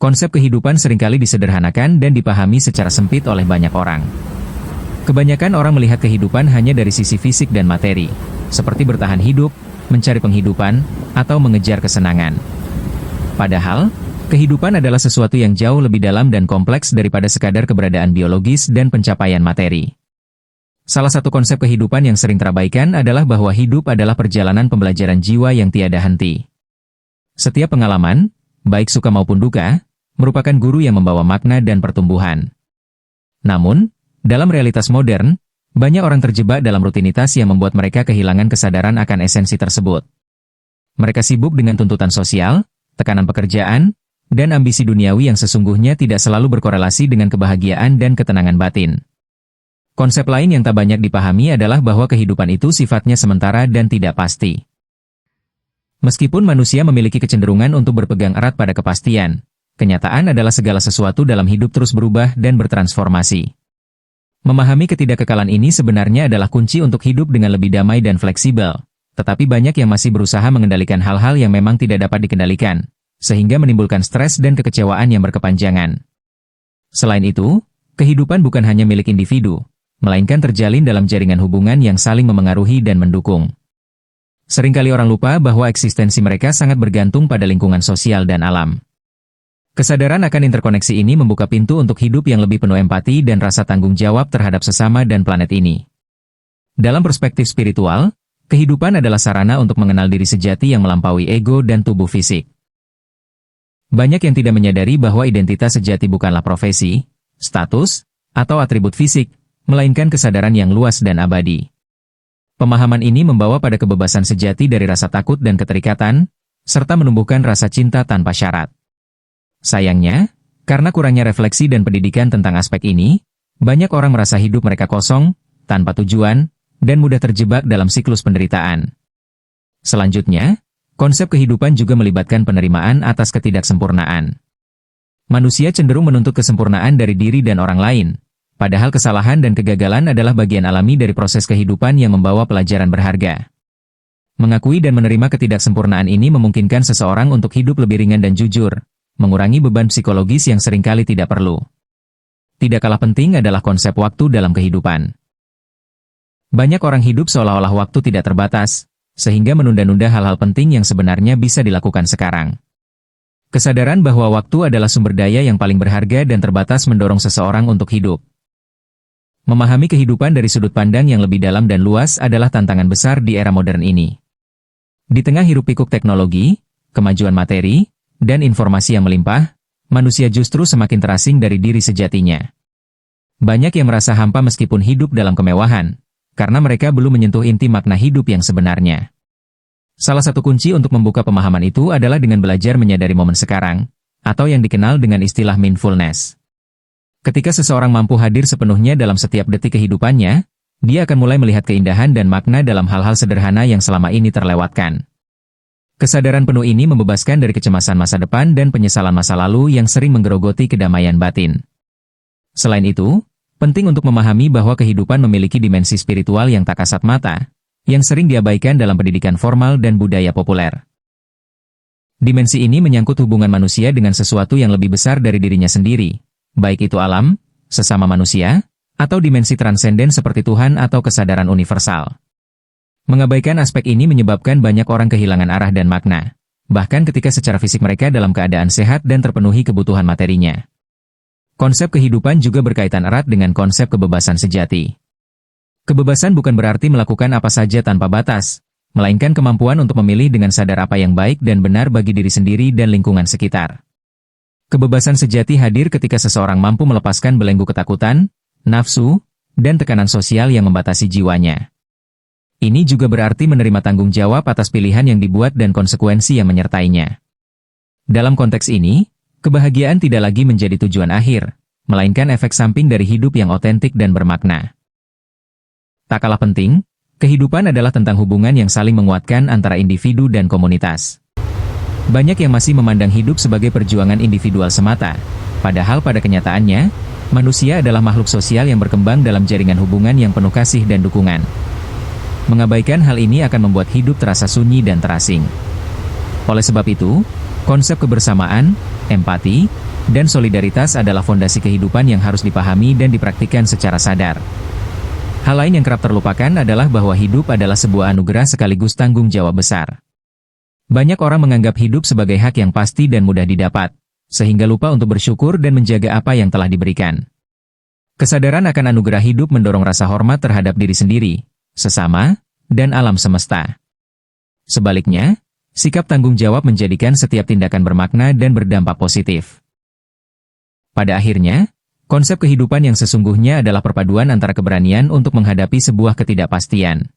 Konsep kehidupan seringkali disederhanakan dan dipahami secara sempit oleh banyak orang. Kebanyakan orang melihat kehidupan hanya dari sisi fisik dan materi, seperti bertahan hidup, mencari penghidupan, atau mengejar kesenangan. Padahal, kehidupan adalah sesuatu yang jauh lebih dalam dan kompleks daripada sekadar keberadaan biologis dan pencapaian materi. Salah satu konsep kehidupan yang sering terabaikan adalah bahwa hidup adalah perjalanan pembelajaran jiwa yang tiada henti. Setiap pengalaman, baik suka maupun duka, merupakan guru yang membawa makna dan pertumbuhan. Namun, dalam realitas modern, banyak orang terjebak dalam rutinitas yang membuat mereka kehilangan kesadaran akan esensi tersebut. Mereka sibuk dengan tuntutan sosial, tekanan pekerjaan, dan ambisi duniawi yang sesungguhnya tidak selalu berkorelasi dengan kebahagiaan dan ketenangan batin. Konsep lain yang tak banyak dipahami adalah bahwa kehidupan itu sifatnya sementara dan tidak pasti. Meskipun manusia memiliki kecenderungan untuk berpegang erat pada kepastian, kenyataan adalah segala sesuatu dalam hidup terus berubah dan bertransformasi. Memahami ketidakkekalan ini sebenarnya adalah kunci untuk hidup dengan lebih damai dan fleksibel, tetapi banyak yang masih berusaha mengendalikan hal-hal yang memang tidak dapat dikendalikan, sehingga menimbulkan stres dan kekecewaan yang berkepanjangan. Selain itu, kehidupan bukan hanya milik individu, melainkan terjalin dalam jaringan hubungan yang saling memengaruhi dan mendukung. Seringkali orang lupa bahwa eksistensi mereka sangat bergantung pada lingkungan sosial dan alam. Kesadaran akan interkoneksi ini membuka pintu untuk hidup yang lebih penuh empati dan rasa tanggung jawab terhadap sesama dan planet ini. Dalam perspektif spiritual, kehidupan adalah sarana untuk mengenal diri sejati yang melampaui ego dan tubuh fisik. Banyak yang tidak menyadari bahwa identitas sejati bukanlah profesi, status, atau atribut fisik, melainkan kesadaran yang luas dan abadi. Pemahaman ini membawa pada kebebasan sejati dari rasa takut dan keterikatan, serta menumbuhkan rasa cinta tanpa syarat. Sayangnya, karena kurangnya refleksi dan pendidikan tentang aspek ini, banyak orang merasa hidup mereka kosong, tanpa tujuan, dan mudah terjebak dalam siklus penderitaan. Selanjutnya, konsep kehidupan juga melibatkan penerimaan atas ketidaksempurnaan. Manusia cenderung menuntut kesempurnaan dari diri dan orang lain, padahal kesalahan dan kegagalan adalah bagian alami dari proses kehidupan yang membawa pelajaran berharga. Mengakui dan menerima ketidaksempurnaan ini memungkinkan seseorang untuk hidup lebih ringan dan jujur, mengurangi beban psikologis yang seringkali tidak perlu. Tidak kalah penting adalah konsep waktu dalam kehidupan. Banyak orang hidup seolah-olah waktu tidak terbatas, sehingga menunda-nunda hal-hal penting yang sebenarnya bisa dilakukan sekarang. Kesadaran bahwa waktu adalah sumber daya yang paling berharga dan terbatas mendorong seseorang untuk hidup. Memahami kehidupan dari sudut pandang yang lebih dalam dan luas adalah tantangan besar di era modern ini. Di tengah hiruk-pikuk teknologi, kemajuan materi, dan informasi yang melimpah, manusia justru semakin terasing dari diri sejatinya. Banyak yang merasa hampa meskipun hidup dalam kemewahan, karena mereka belum menyentuh inti makna hidup yang sebenarnya. Salah satu kunci untuk membuka pemahaman itu adalah dengan belajar menyadari momen sekarang, atau yang dikenal dengan istilah mindfulness. Ketika seseorang mampu hadir sepenuhnya dalam setiap detik kehidupannya, dia akan mulai melihat keindahan dan makna dalam hal-hal sederhana yang selama ini terlewatkan. Kesadaran penuh ini membebaskan dari kecemasan masa depan dan penyesalan masa lalu yang sering menggerogoti kedamaian batin. Selain itu, penting untuk memahami bahwa kehidupan memiliki dimensi spiritual yang tak kasat mata, yang sering diabaikan dalam pendidikan formal dan budaya populer. Dimensi ini menyangkut hubungan manusia dengan sesuatu yang lebih besar dari dirinya sendiri, baik itu alam, sesama manusia, atau dimensi transenden seperti Tuhan atau kesadaran universal. Mengabaikan aspek ini menyebabkan banyak orang kehilangan arah dan makna, bahkan ketika secara fisik mereka dalam keadaan sehat dan terpenuhi kebutuhan materinya. Konsep kehidupan juga berkaitan erat dengan konsep kebebasan sejati. Kebebasan bukan berarti melakukan apa saja tanpa batas, melainkan kemampuan untuk memilih dengan sadar apa yang baik dan benar bagi diri sendiri dan lingkungan sekitar. Kebebasan sejati hadir ketika seseorang mampu melepaskan belenggu ketakutan, nafsu, dan tekanan sosial yang membatasi jiwanya. Ini juga berarti menerima tanggung jawab atas pilihan yang dibuat dan konsekuensi yang menyertainya. Dalam konteks ini, kebahagiaan tidak lagi menjadi tujuan akhir, melainkan efek samping dari hidup yang otentik dan bermakna. Tak kalah penting, kehidupan adalah tentang hubungan yang saling menguatkan antara individu dan komunitas. Banyak yang masih memandang hidup sebagai perjuangan individual semata, padahal pada kenyataannya, manusia adalah makhluk sosial yang berkembang dalam jaringan hubungan yang penuh kasih dan dukungan. Mengabaikan hal ini akan membuat hidup terasa sunyi dan terasing. Oleh sebab itu, konsep kebersamaan, empati, dan solidaritas adalah fondasi kehidupan yang harus dipahami dan dipraktikkan secara sadar. Hal lain yang kerap terlupakan adalah bahwa hidup adalah sebuah anugerah sekaligus tanggung jawab besar. Banyak orang menganggap hidup sebagai hak yang pasti dan mudah didapat, sehingga lupa untuk bersyukur dan menjaga apa yang telah diberikan. Kesadaran akan anugerah hidup mendorong rasa hormat terhadap diri sendiri, sesama, dan alam semesta. Sebaliknya, sikap tanggung jawab menjadikan setiap tindakan bermakna dan berdampak positif. Pada akhirnya, konsep kehidupan yang sesungguhnya adalah perpaduan antara keberanian untuk menghadapi sebuah ketidakpastian,